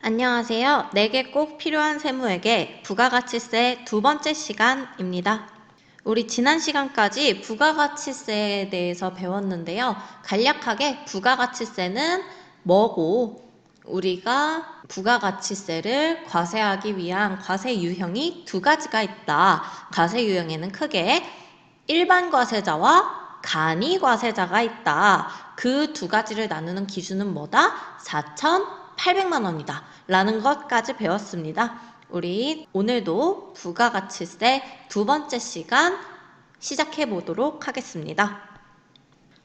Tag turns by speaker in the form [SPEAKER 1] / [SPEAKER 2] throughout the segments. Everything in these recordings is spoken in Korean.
[SPEAKER 1] 안녕하세요. 내게 꼭 필요한 세무에게 부가가치세 두 번째 시간입니다. 우리 지난 시간까지 부가가치세에 대해서 배웠는데요. 간략하게 부가가치세는 뭐고 우리가 부가가치세를 과세하기 위한 과세 유형이 두 가지가 있다. 과세 유형에는 크게 일반 과세자와 간이 과세자가 있다. 그 두 가지를 나누는 기준은 뭐다? 4,800만 원이다. 라는 것까지 배웠습니다. 우리 오늘도 부가가치세 두 번째 시간 시작해 보도록 하겠습니다.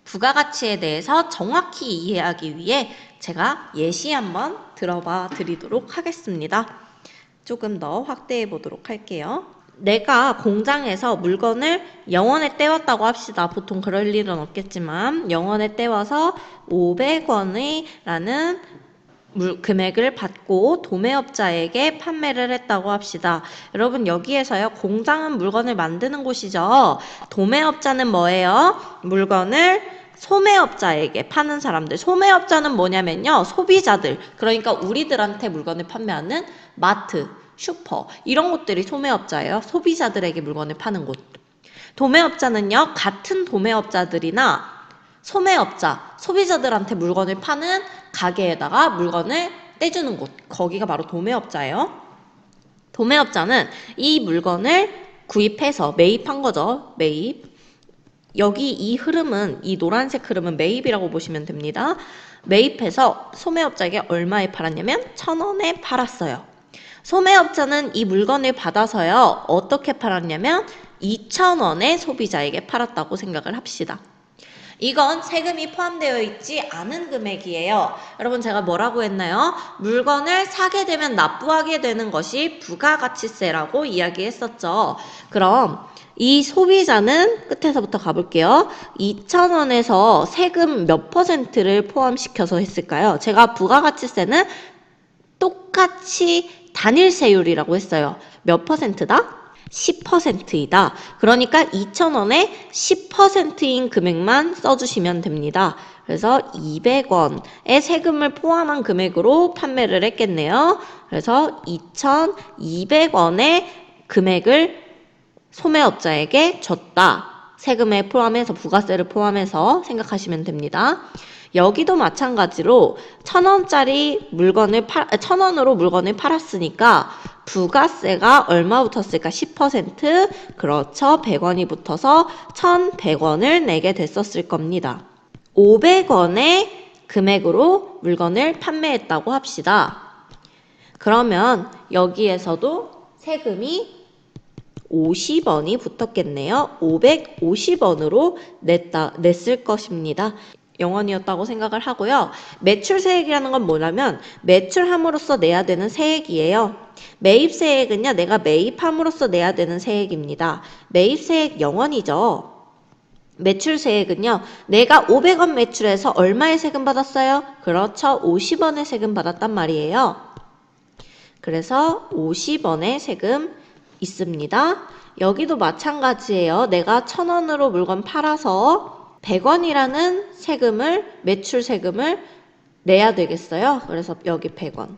[SPEAKER 1] 부가가치에 대해서 정확히 이해하기 위해 제가 예시 한번 들어봐 드리도록 하겠습니다. 조금 더 확대해 보도록 할게요. 내가 공장에서 물건을 영원에 떼왔다고 합시다. 보통 그럴 일은 없겠지만 영원에 떼와서 500원이라는 금액을 받고 도매업자에게 판매를 했다고 합시다. 여러분 여기에서요. 공장은 물건을 만드는 곳이죠. 도매업자는 뭐예요? 물건을 소매업자에게 파는 사람들. 소매업자는 뭐냐면요. 소비자들. 그러니까 우리들한테 물건을 판매하는 마트, 슈퍼 이런 곳들이 소매업자예요. 소비자들에게 물건을 파는 곳. 도매업자는요. 같은 도매업자들이나 소매업자, 소비자들한테 물건을 파는 가게에다가 물건을 떼주는 곳. 거기가 바로 도매업자예요. 도매업자는 이 물건을 구입해서 매입한 거죠. 매입. 여기 이 흐름은, 이 노란색 흐름은 매입이라고 보시면 됩니다. 매입해서 소매업자에게 얼마에 팔았냐면 1,000원에 팔았어요. 소매업자는 이 물건을 받아서요. 어떻게 팔았냐면 2,000원에 소비자에게 팔았다고 생각을 합시다. 이건 세금이 포함되어 있지 않은 금액이에요. 여러분 제가 뭐라고 했나요? 물건을 사게 되면 납부하게 되는 것이 부가가치세라고 이야기했었죠. 그럼 이 소비자는 끝에서부터 가볼게요. 2,000원에서 세금 몇 %를 포함시켜서 했을까요? 제가 부가가치세는 똑같이 단일세율이라고 했어요. 몇 %다? 10%이다. 그러니까 2,000원에 10%인 금액만 써주시면 됩니다. 그래서 200원의 세금을 포함한 금액으로 판매를 했겠네요. 그래서 2,200원의 금액을 소매업자에게 줬다. 세금에 포함해서 부가세를 포함해서 생각하시면 됩니다. 여기도 마찬가지로 1,000원으로 물건을 팔았으니까 부가세가 얼마 붙었을까? 10%. 그렇죠. 100원이 붙어서 1,100원을 내게 됐었을 겁니다. 500원의 금액으로 물건을 판매했다고 합시다. 그러면 여기에서도 세금이 50원이 붙었겠네요. 550원으로 냈을 것입니다. 0원이었다고 생각을 하고요. 매출세액이라는 건 뭐냐면 매출함으로써 내야 되는 세액이에요. 매입세액은요. 내가 매입함으로써 내야 되는 세액입니다. 매입세액 0원이죠. 매출세액은요. 내가 500원 매출해서 얼마의 세금 받았어요? 그렇죠. 50원의 세금 받았단 말이에요. 그래서 50원의 세금 있습니다. 여기도 마찬가지예요. 내가 1,000원으로 물건 팔아서 100원이라는 세금을, 매출 세금을 내야 되겠어요. 그래서 여기 100원.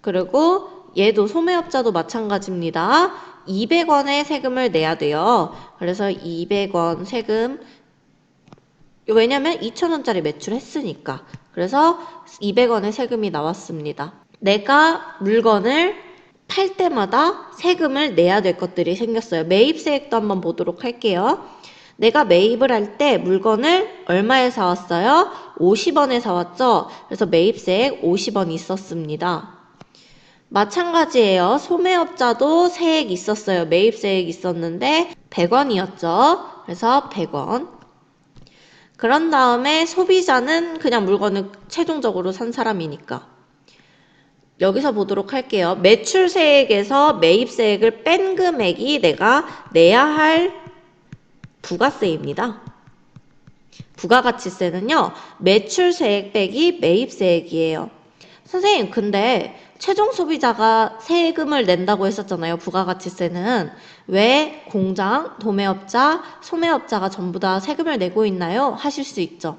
[SPEAKER 1] 그리고 얘도 소매업자도 마찬가지입니다. 200원의 세금을 내야 돼요. 그래서 200원 세금, 왜냐면 2,000원짜리 매출했으니까. 그래서 200원의 세금이 나왔습니다. 내가 물건을 팔 때마다 세금을 내야 될 것들이 생겼어요. 매입세액도 한번 보도록 할게요. 내가 매입을 할 때 물건을 얼마에 사왔어요? 50원에 사왔죠? 그래서 매입세액 50원이 있었습니다. 마찬가지예요. 소매업자도 세액 있었어요. 매입세액 있었는데 100원이었죠. 그래서 100원. 그런 다음에 소비자는 그냥 물건을 최종적으로 산 사람이니까. 여기서 보도록 할게요. 매출세액에서 매입세액을 뺀 금액이 내가 내야 할 부가세입니다. 부가가치세는요. 매출세액 빼기 매입세액이에요. 선생님 근데 최종 소비자가 세금을 낸다고 했었잖아요. 부가가치세는. 왜 공장, 도매업자, 소매업자가 전부 다 세금을 내고 있나요? 하실 수 있죠.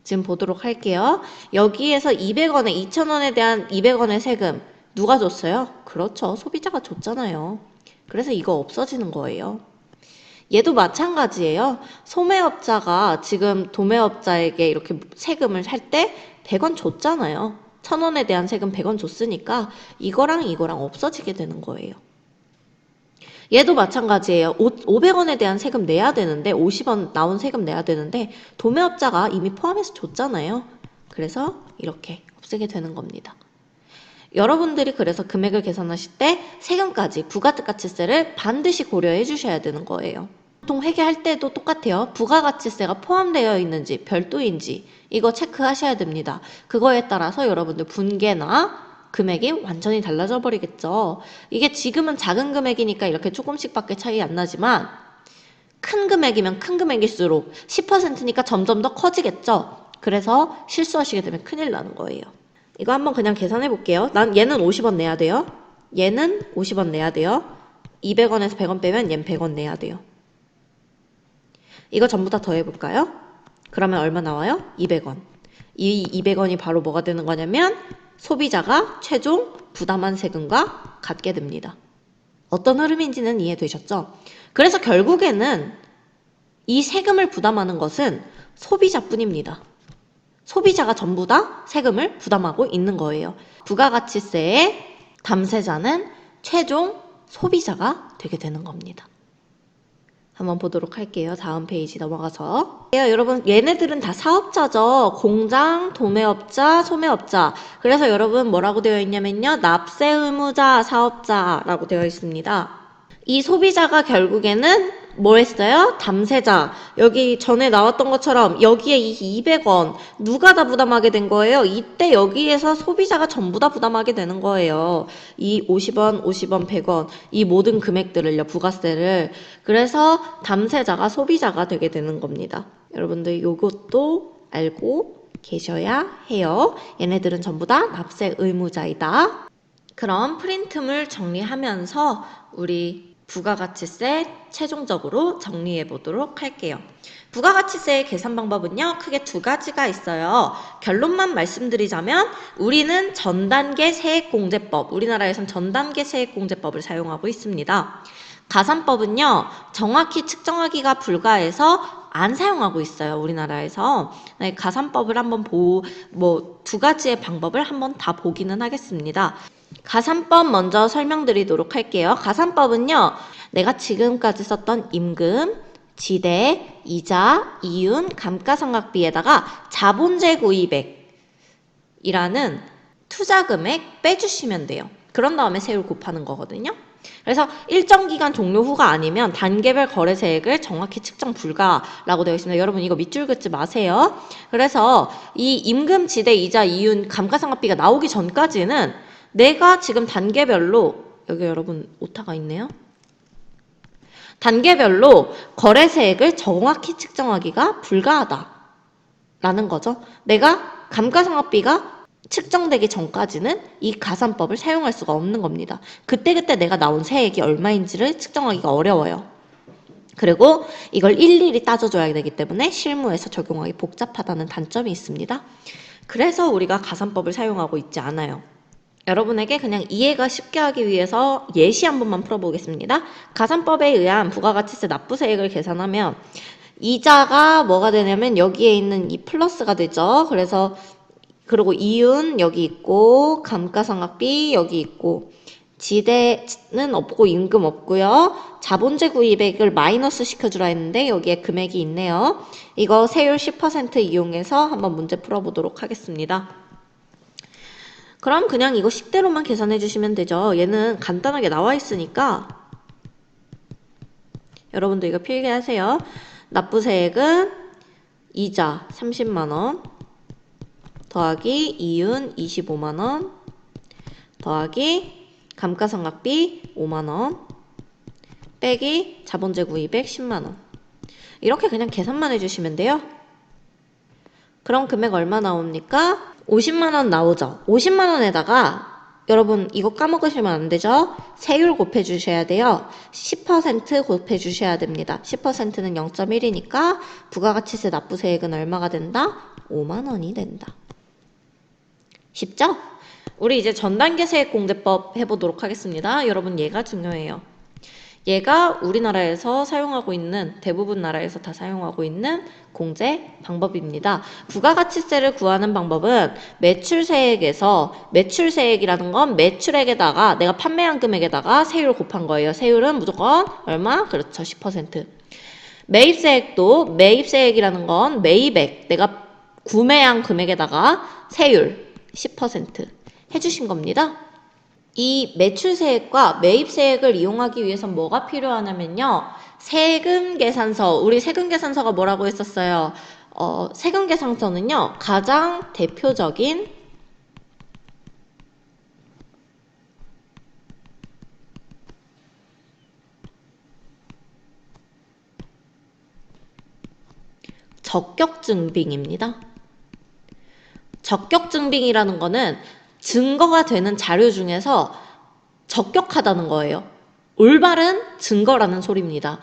[SPEAKER 1] 지금 보도록 할게요. 여기에서 200원에 2,000원에 대한 200원의 세금 누가 줬어요? 그렇죠. 소비자가 줬잖아요. 그래서 이거 없어지는 거예요. 얘도 마찬가지예요. 소매업자가 지금 도매업자에게 이렇게 세금을 할 때 100원 줬잖아요. 1,000원에 대한 세금 100원 줬으니까 이거랑 이거랑 없어지게 되는 거예요. 얘도 마찬가지예요. 500원에 대한 세금 내야 되는데 50원 나온 세금 내야 되는데 도매업자가 이미 포함해서 줬잖아요. 그래서 이렇게 없애게 되는 겁니다. 여러분들이 그래서 금액을 계산하실 때 세금까지 부가가치세를 반드시 고려해 주셔야 되는 거예요. 보통 회계할 때도 똑같아요. 부가가치세가 포함되어 있는지 별도인지 이거 체크하셔야 됩니다. 그거에 따라서 여러분들 분계나 금액이 완전히 달라져 버리겠죠. 이게 지금은 작은 금액이니까 이렇게 조금씩밖에 차이 안 나지만 큰 금액이면 큰 금액일수록 10%니까 점점 더 커지겠죠. 그래서 실수하시게 되면 큰일 나는 거예요. 이거 한번 그냥 계산해 볼게요. 얘는 50원 내야 돼요. 얘는 50원 내야 돼요. 200원에서 100원 빼면 얘는 100원 내야 돼요. 이거 전부 다 더해볼까요? 그러면 얼마 나와요? 200원. 이 200원이 바로 뭐가 되는 거냐면 소비자가 최종 부담한 세금과 같게 됩니다. 어떤 흐름인지는 이해되셨죠? 그래서 결국에는 이 세금을 부담하는 것은 소비자뿐입니다. 소비자가 전부 다 세금을 부담하고 있는 거예요. 부가가치세의 담세자는 최종 소비자가 되게 되는 겁니다. 한번 보도록 할게요. 다음 페이지 넘어가서. 여러분 얘네들은 다 사업자죠. 공장, 도매업자, 소매업자. 그래서 여러분 뭐라고 되어 있냐면요. 납세 의무자, 사업자라고 되어 있습니다. 이 소비자가 결국에는 뭐 했어요? 담세자. 여기 전에 나왔던 것처럼 여기에 이 200원 누가 다 부담하게 된 거예요? 이때 여기에서 소비자가 전부 다 부담하게 되는 거예요. 이 50원, 50원, 100원 이 모든 금액들을요. 부가세를. 그래서 담세자가 소비자가 되게 되는 겁니다. 여러분들 이것도 알고 계셔야 해요. 얘네들은 전부 다 납세 의무자이다. 그럼 프린트물 정리하면서 우리 부가가치세 최종적으로 정리해 보도록 할게요. 부가가치세의 계산 방법은요. 크게 두 가지가 있어요. 결론만 말씀드리자면 우리는 전단계 세액공제법, 우리나라에선 전단계 세액공제법을 사용하고 있습니다. 가산법은요. 정확히 측정하기가 불가해서 안 사용하고 있어요. 우리나라에서. 가산법을 한번 두 가지의 방법을 한번 다 보기는 하겠습니다. 가산법 먼저 설명드리도록 할게요. 가산법은요. 내가 지금까지 썼던 임금, 지대, 이자, 이윤, 감가상각비에다가 자본재 구입액이라는 투자금액 빼주시면 돼요. 그런 다음에 세율 곱하는 거거든요. 그래서 일정 기간 종료 후가 아니면 단계별 거래세액을 정확히 측정 불가라고 되어 있습니다. 여러분 이거 밑줄 긋지 마세요. 그래서 이 임금, 지대, 이자, 이윤, 감가상각비가 나오기 전까지는 내가 지금 단계별로 여기 여러분 오타가 있네요. 단계별로 거래세액을 정확히 측정하기가 불가하다라는 거죠. 내가 감가상각비가 측정되기 전까지는 이 가산법을 사용할 수가 없는 겁니다. 그때그때 내가 나온 세액이 얼마인지를 측정하기가 어려워요. 그리고 이걸 일일이 따져줘야 되기 때문에 실무에서 적용하기 복잡하다는 단점이 있습니다. 그래서 우리가 가산법을 사용하고 있지 않아요. 여러분에게 그냥 이해가 쉽게 하기 위해서 예시 한 번만 풀어보겠습니다. 가산법에 의한 부가가치세 납부세액을 계산하면 이자가 뭐가 되냐면 여기에 있는 이 플러스가 되죠. 그리고 이윤 여기 있고 감가상각비 여기 있고 지대는 없고 임금 없고요. 자본재 구입액을 마이너스 시켜주라 했는데 여기에 금액이 있네요. 이거 세율 10% 이용해서 한번 문제 풀어보도록 하겠습니다. 그럼 그냥 이거 식대로만 계산해 주시면 되죠. 얘는 간단하게 나와 있으니까 여러분도 이거 필기하세요. 납부세액은 이자 30만원 더하기 이윤 25만원 더하기 감가상각비 5만원 빼기 자본재 구입액 10만원 이렇게 그냥 계산만 해주시면 돼요. 그럼 금액 얼마 나옵니까? 50만원 나오죠. 50만원에다가 여러분 이거 까먹으시면 안 되죠? 세율 곱해주셔야 돼요. 10% 곱해주셔야 됩니다. 10%는 0.1이니까 부가가치세 납부세액은 얼마가 된다? 5만 원이 된다. 쉽죠? 우리 이제 전단계 세액공제법 해보도록 하겠습니다. 여러분 얘가 중요해요. 얘가 우리나라에서 사용하고 있는 대부분 나라에서 다 사용하고 있는 공제 방법입니다. 부가가치세를 구하는 방법은 매출세액에서 매출세액이라는 건 매출액에다가 내가 판매한 금액에다가 세율 곱한 거예요. 세율은 무조건 얼마? 그렇죠. 10%. 매입세액도 매입세액이라는 건 매입액 내가 구매한 금액에다가 세율 10% 해주신 겁니다. 이 매출세액과 매입세액을 이용하기 위해선 뭐가 필요하냐면요. 세금계산서, 우리 세금계산서가 뭐라고 했었어요? 세금계산서는요. 가장 대표적인 적격증빙입니다. 적격증빙이라는 거는 증거가 되는 자료 중에서 적격하다는 거예요. 올바른 증거라는 소리입니다.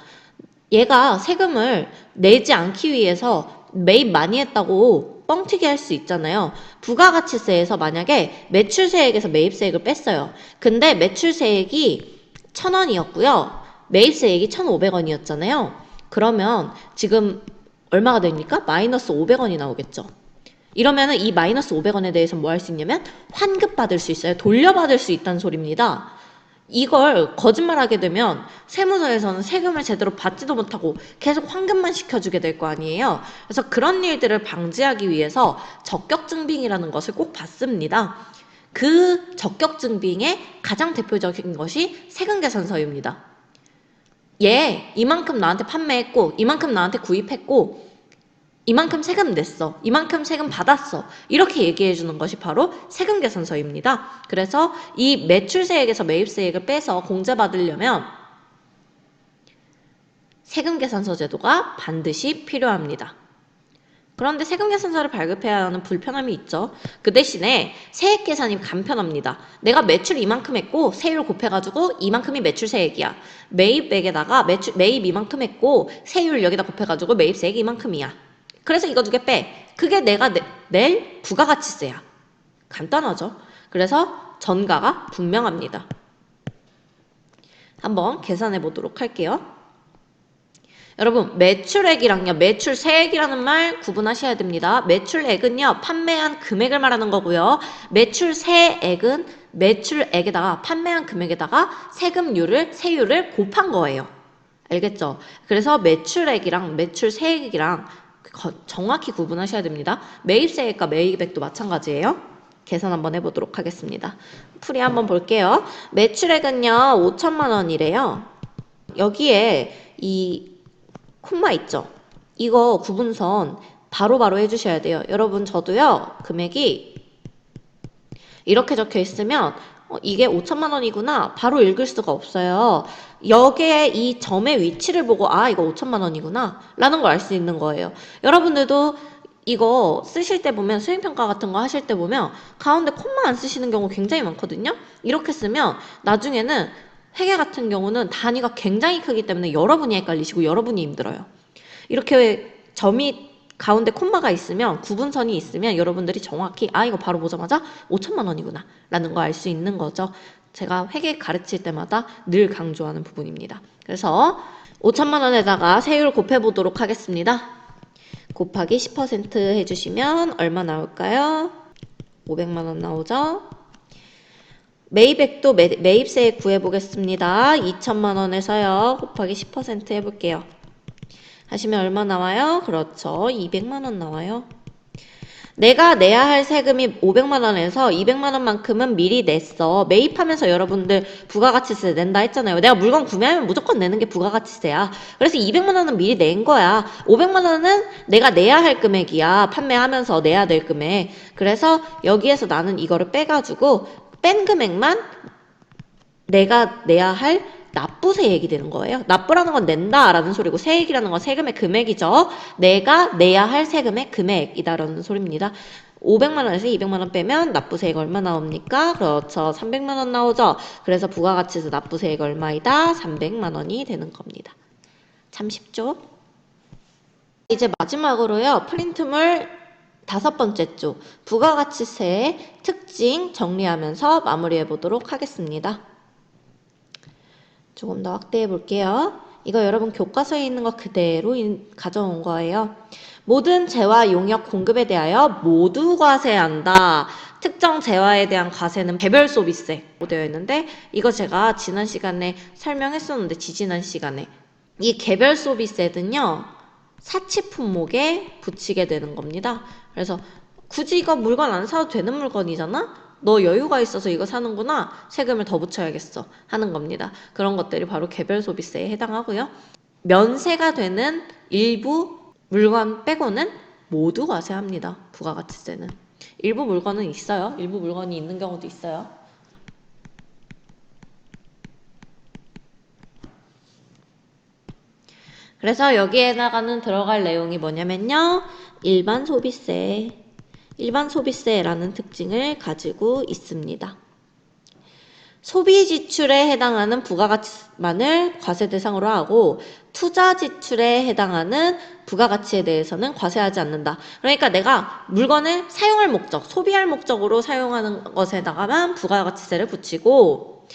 [SPEAKER 1] 얘가 세금을 내지 않기 위해서 매입 많이 했다고 뻥튀기 할 수 있잖아요. 부가가치세에서 만약에 매출세액에서 매입세액을 뺐어요. 근데 매출세액이 1,000원이었고요. 매입세액이 1,500원이었잖아요. 그러면 지금 얼마가 됩니까? 마이너스 500원이 나오겠죠. 이러면은 이 마이너스 500원에 대해서 뭐 할 수 있냐면 환급받을 수 있어요. 돌려받을 수 있다는 소리입니다. 이걸 거짓말하게 되면 세무서에서는 세금을 제대로 받지도 못하고 계속 환급만 시켜주게 될 거 아니에요. 그래서 그런 일들을 방지하기 위해서 적격증빙이라는 것을 꼭 받습니다. 그 적격증빙의 가장 대표적인 것이 세금계산서입니다. 얘 이만큼 나한테 판매했고 이만큼 나한테 구입했고 이만큼 세금 냈어. 이만큼 세금 받았어. 이렇게 얘기해 주는 것이 바로 세금계산서입니다. 그래서 이 매출세액에서 매입세액을 빼서 공제받으려면 세금계산서 제도가 반드시 필요합니다. 그런데 세금계산서를 발급해야 하는 불편함이 있죠. 그 대신에 세액계산이 간편합니다. 내가 매출 이만큼 했고 세율 곱해가지고 이만큼이 매출세액이야. 매입액에다가 매입 이만큼 했고 세율 여기다 곱해가지고 매입세액이 이만큼이야. 그래서 이거 두 개 빼. 그게 내가 낼 부가가치세야. 간단하죠? 그래서 전가가 분명합니다. 한번 계산해 보도록 할게요. 여러분 매출액이랑요 매출세액이라는 말 구분하셔야 됩니다. 매출액은요 판매한 금액을 말하는 거고요. 매출세액은 매출액에다가 판매한 금액에다가 세율을 곱한 거예요. 알겠죠? 그래서 매출액이랑 매출세액이랑 정확히 구분하셔야 됩니다. 매입세액과 매입액도 마찬가지예요. 계산 한번 해보도록 하겠습니다. 풀이 한번 볼게요. 매출액은요 5천만 원이래요. 여기에 이 콤마 있죠? 이거 구분선 바로바로 해주셔야 돼요. 여러분 저도요 금액이 이렇게 적혀 있으면 이게 5천만 원이구나 바로 읽을 수가 없어요. 여기에 이 점의 위치를 보고 아 이거 5천만 원이구나 라는 걸 알 수 있는 거예요. 여러분들도 이거 쓰실 때 보면 수행평가 같은 거 하실 때 보면 가운데 콤마 안 쓰시는 경우 굉장히 많거든요. 이렇게 쓰면 나중에는 회계 같은 경우는 단위가 굉장히 크기 때문에 여러분이 헷갈리시고 여러분이 힘들어요. 이렇게 점이 가운데 콤마가 있으면 구분선이 있으면 여러분들이 정확히 아 이거 바로 보자마자 5천만 원이구나 라는 거 알 수 있는 거죠. 제가 회계 가르칠 때마다 늘 강조하는 부분입니다. 그래서 5천만 원에다가 세율 곱해보도록 하겠습니다. 곱하기 10% 해주시면 얼마 나올까요? 500만 원 나오죠? 매입액도 매입세액 구해보겠습니다. 2천만 원에서요. 곱하기 10% 해볼게요. 하시면 얼마 나와요? 그렇죠. 200만 원 나와요. 내가 내야 할 세금이 500만 원에서 200만 원만큼은 미리 냈어. 매입하면서 여러분들 부가가치세 낸다 했잖아요. 내가 물건 구매하면 무조건 내는 게 부가가치세야. 그래서 200만 원은 미리 낸 거야. 500만 원은 내가 내야 할 금액이야. 판매하면서 내야 될 금액. 그래서 여기에서 나는 이거를 빼가지고 뺀 금액만 내가 내야 할 납부세액이 되는 거예요. 납부라는 건 낸다라는 소리고 세액이라는 건 세금의 금액이죠. 내가 내야 할 세금의 금액이다라는 소리입니다. 500만 원에서 200만 원 빼면 납부세액 얼마 나옵니까? 그렇죠. 300만 원 나오죠. 그래서 부가가치세 납부세액 얼마이다? 300만 원이 되는 겁니다. 참 쉽죠? 이제 마지막으로요. 프린트물 5번째 쪽 부가가치세의 특징 정리하면서 마무리해 보도록 하겠습니다. 조금 더 확대해 볼게요. 이거 여러분 교과서에 있는 거 그대로 가져온 거예요. 모든 재화 용역 공급에 대하여 모두 과세한다. 특정 재화에 대한 과세는 개별 소비세로 되어 있는데 이거 제가 지난 시간에 설명했었는데 지지난 시간에 이 개별 소비세는요. 사치 품목에 붙이게 되는 겁니다. 그래서 굳이 이거 물건 안 사도 되는 물건이잖아? 너 여유가 있어서 이거 사는구나. 세금을 더 붙여야겠어. 하는 겁니다. 그런 것들이 바로 개별 소비세에 해당하고요. 면세가 되는 일부 물건 빼고는 모두 과세합니다. 부가가치세는. 일부 물건은 있어요. 일부 물건이 있는 경우도 있어요. 그래서 여기에다가는 들어갈 내용이 뭐냐면요. 일반 소비세라는 특징을 가지고 있습니다. 소비 지출에 해당하는 부가가치만을 과세 대상으로 하고 투자 지출에 해당하는 부가가치에 대해서는 과세하지 않는다. 그러니까 내가 물건을 사용할 목적, 소비할 목적으로 사용하는 것에다가만 부가가치세를 붙이고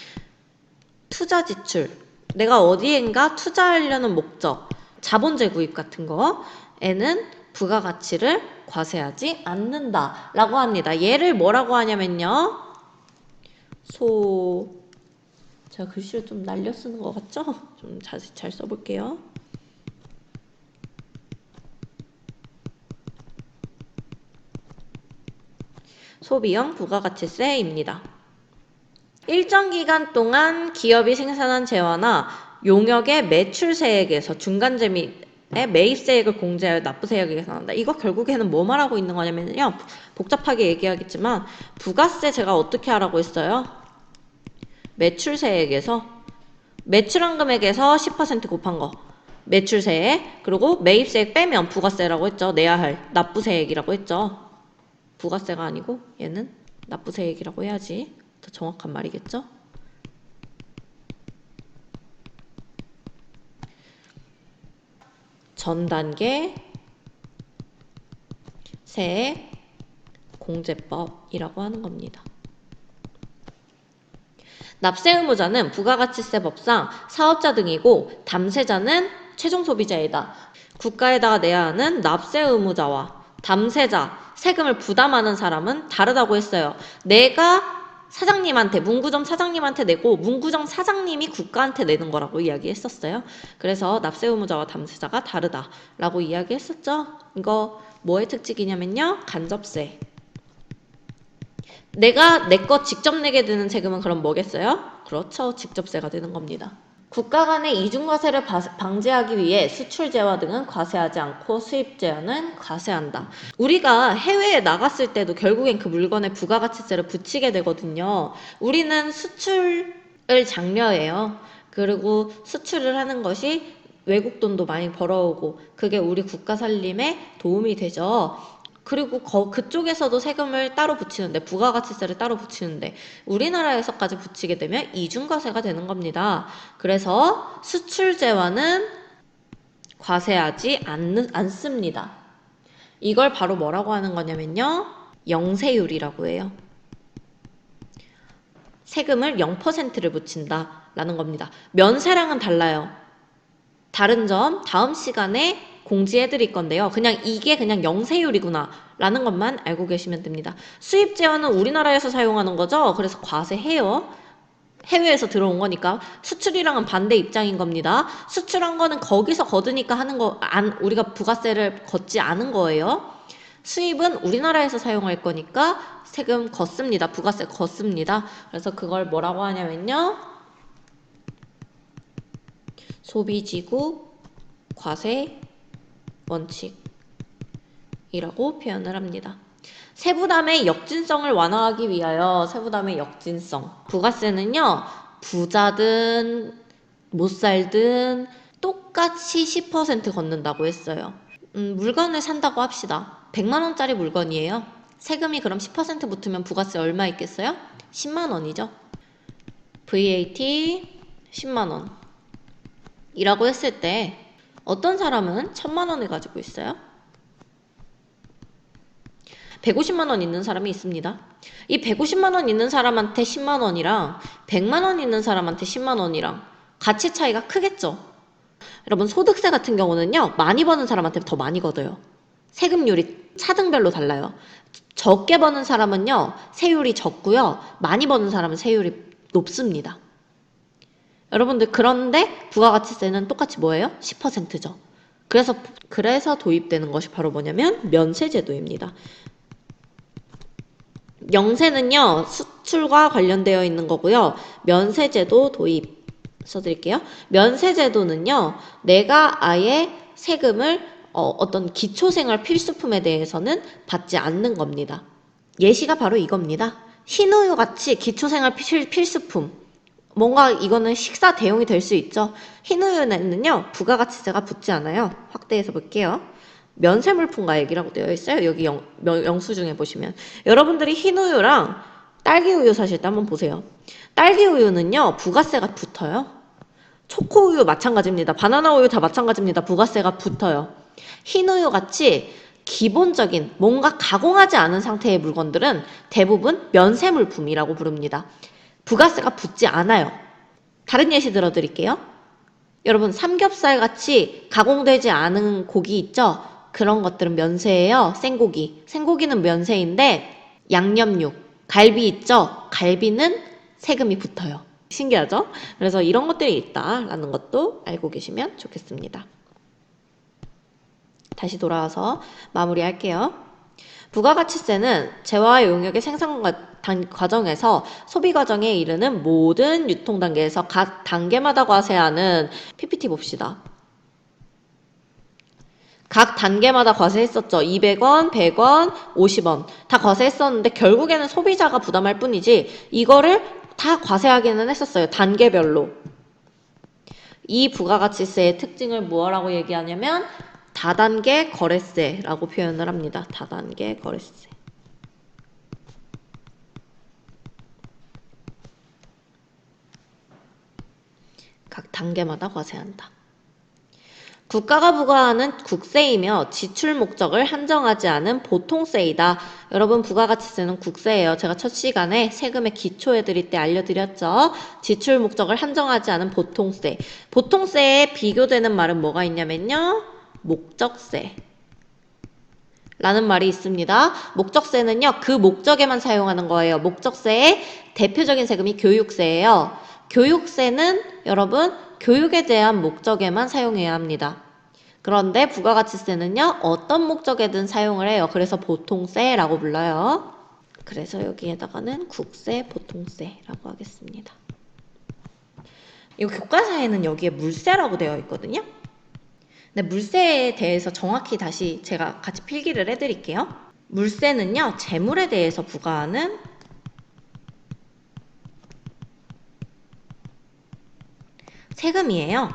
[SPEAKER 1] 투자 지출, 내가 어디엔가 투자하려는 목적, 자본재 구입 같은 거에는 부가가치를 과세하지 않는다라고 합니다. 얘를 뭐라고 하냐면요. 제가 글씨를 좀 날려 쓰는 것 같죠? 좀 잘 써볼게요. 소비형 부가가치세입니다. 일정 기간 동안 기업이 생산한 재화나 용역의 매출세액에서 중간재미의 매입세액을 공제하여 납부세액이 계산한다. 이거 결국에는 뭐 말하고 있는 거냐면요. 복잡하게 얘기하겠지만 부가세 제가 어떻게 하라고 했어요? 매출세액에서 매출한 금액에서 10% 곱한 거 매출세액 그리고 매입세액 빼면 부가세라고 했죠. 내야 할 납부세액이라고 했죠. 부가세가 아니고 얘는 납부세액이라고 해야지 더 정확한 말이겠죠. 전 단계 세액 공제법이라고 하는 겁니다. 납세 의무자는 부가가치세법상 사업자 등이고 담세자는 최종 소비자이다. 국가에다가 내야 하는 납세 의무자와 담세자, 세금을 부담하는 사람은 다르다고 했어요. 내가 사장님한테, 문구점 사장님한테 내고 문구점 사장님이 국가한테 내는 거라고 이야기했었어요. 그래서 납세 의무자와 담세자가 다르다라고 이야기했었죠. 이거 뭐의 특징이냐면요. 간접세. 내가 내 거 직접 내게 되는 세금은 그럼 뭐겠어요? 그렇죠. 직접세가 되는 겁니다. 국가 간의 이중과세를 방지하기 위해 수출제화 등은 과세하지 않고 수입제화는 과세한다. 우리가 해외에 나갔을 때도 결국엔 그 물건에 부가가치세를 붙이게 되거든요. 우리는 수출을 장려해요. 그리고 수출을 하는 것이 외국 돈도 많이 벌어오고 그게 우리 국가 살림에 도움이 되죠. 그리고 그쪽에서도 세금을 따로 붙이는데 부가가치세를 따로 붙이는데 우리나라에서까지 붙이게 되면 이중과세가 되는 겁니다. 그래서 수출제화는 과세하지 않습니다. 이걸 바로 뭐라고 하는 거냐면요. 영세율이라고 해요. 세금을 0%를 붙인다 라는 겁니다. 면세랑은 달라요. 다른 점 다음 시간에 공지해 드릴 건데요. 이게 그냥 영세율이구나 라는 것만 알고 계시면 됩니다. 수입제화는 우리나라에서 사용하는 거죠. 그래서 과세해요. 해외에서 들어온 거니까 수출이랑은 반대 입장인 겁니다. 수출한 거는 거기서 거두니까 하는 거 우리가 부가세를 걷지 않은 거예요. 수입은 우리나라에서 사용할 거니까 세금 걷습니다. 부가세 걷습니다. 그래서 그걸 뭐라고 하냐면요. 소비지구 과세 원칙이라고 표현을 합니다. 세부담의 역진성을 완화하기 위하여 세부담의 역진성 부가세는요. 부자든 못살든 똑같이 10% 걷는다고 했어요. 물건을 산다고 합시다. 100만 원짜리 물건이에요. 세금이 그럼 10% 붙으면 부가세 얼마 있겠어요? 10만 원이죠. VAT 10만 원 이라고 했을 때 어떤 사람은 1000만 원을 가지고 있어요? 150만 원 있는 사람이 있습니다. 이 150만 원 있는 사람한테 10만 원이랑 100만 원 있는 사람한테 10만 원이랑 가치 차이가 크겠죠. 여러분 소득세 같은 경우는요. 많이 버는 사람한테 더 많이 걷어요. 세금률이 차등별로 달라요. 적게 버는 사람은요. 세율이 적고요. 많이 버는 사람은 세율이 높습니다. 여러분들 그런데 부가가치세는 똑같이 뭐예요? 10%죠. 그래서 도입되는 것이 바로 뭐냐면 면세제도입니다. 영세는요. 수출과 관련되어 있는 거고요. 면세제도 도입 써드릴게요. 면세제도는요. 내가 아예 세금을 어떤 기초생활 필수품에 대해서는 받지 않는 겁니다. 예시가 바로 이겁니다. 흰우유 같이 기초생활 필수품 뭔가 이거는 식사 대용이 될 수 있죠. 흰우유는요. 부가가치세가 붙지 않아요. 확대해서 볼게요. 면세물품과 얘기라고 되어 있어요. 여기 영수증에 보시면 여러분들이 흰우유랑 딸기우유 사실 때 한번 보세요. 딸기우유는요. 부가세가 붙어요. 초코우유 마찬가지입니다. 바나나우유 다 마찬가지입니다. 부가세가 붙어요. 흰우유 같이 기본적인 뭔가 가공하지 않은 상태의 물건들은 대부분 면세물품이라고 부릅니다. 부가세가 붙지 않아요. 다른 예시 들어드릴게요. 여러분 삼겹살 같이 가공되지 않은 고기 있죠? 그런 것들은 면세예요. 생고기. 생고기는 면세인데 양념육, 갈비 있죠? 갈비는 세금이 붙어요. 신기하죠? 그래서 이런 것들이 있다라는 것도 알고 계시면 좋겠습니다. 다시 돌아와서 마무리할게요. 부가가치세는 재화 용역의 생산 과정에서 소비 과정에 이르는 모든 유통 단계에서 각 단계마다 과세하는 PPT 봅시다. 각 단계마다 과세했었죠. 200원, 100원, 50원 다 과세했었는데 결국에는 소비자가 부담할 뿐이지 이거를 다 과세하기는 했었어요. 단계별로. 이 부가가치세의 특징을 뭐라고 얘기하냐면 다단계 거래세라고 표현을 합니다. 다단계 거래세. 각 단계마다 과세한다. 국가가 부과하는 국세이며 지출 목적을 한정하지 않은 보통세이다. 여러분 부가가치세는 국세예요. 제가 첫 시간에 세금의 기초해 드릴 때 알려드렸죠. 지출 목적을 한정하지 않은 보통세. 보통세에 비교되는 말은 뭐가 있냐면요. 목적세. 라는 말이 있습니다. 목적세는요. 그 목적에만 사용하는 거예요. 목적세의 대표적인 세금이 교육세예요. 교육세는 여러분 교육에 대한 목적에만 사용해야 합니다. 그런데 부가가치세는요. 어떤 목적에든 사용을 해요. 그래서 보통세라고 불러요. 그래서 여기에다가는 국세, 보통세라고 하겠습니다. 이 교과서에는 여기에 물세라고 되어 있거든요. 근데 물세에 대해서 정확히 다시 제가 같이 필기를 해드릴게요. 물세는요. 재물에 대해서 부과하는 세금이에요.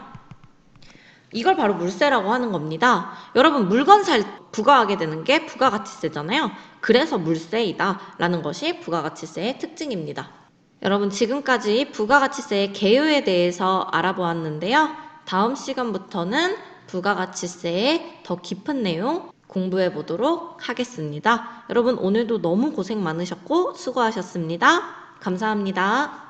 [SPEAKER 1] 이걸 바로 물세라고 하는 겁니다. 여러분 물건 살 부과하게 되는 게 부가가치세잖아요. 그래서 물세이다 라는 것이 부가가치세의 특징입니다. 여러분 지금까지 부가가치세의 개요에 대해서 알아보았는데요. 다음 시간부터는 부가가치세의 더 깊은 내용 공부해 보도록 하겠습니다. 여러분 오늘도 너무 고생 많으셨고 수고하셨습니다. 감사합니다.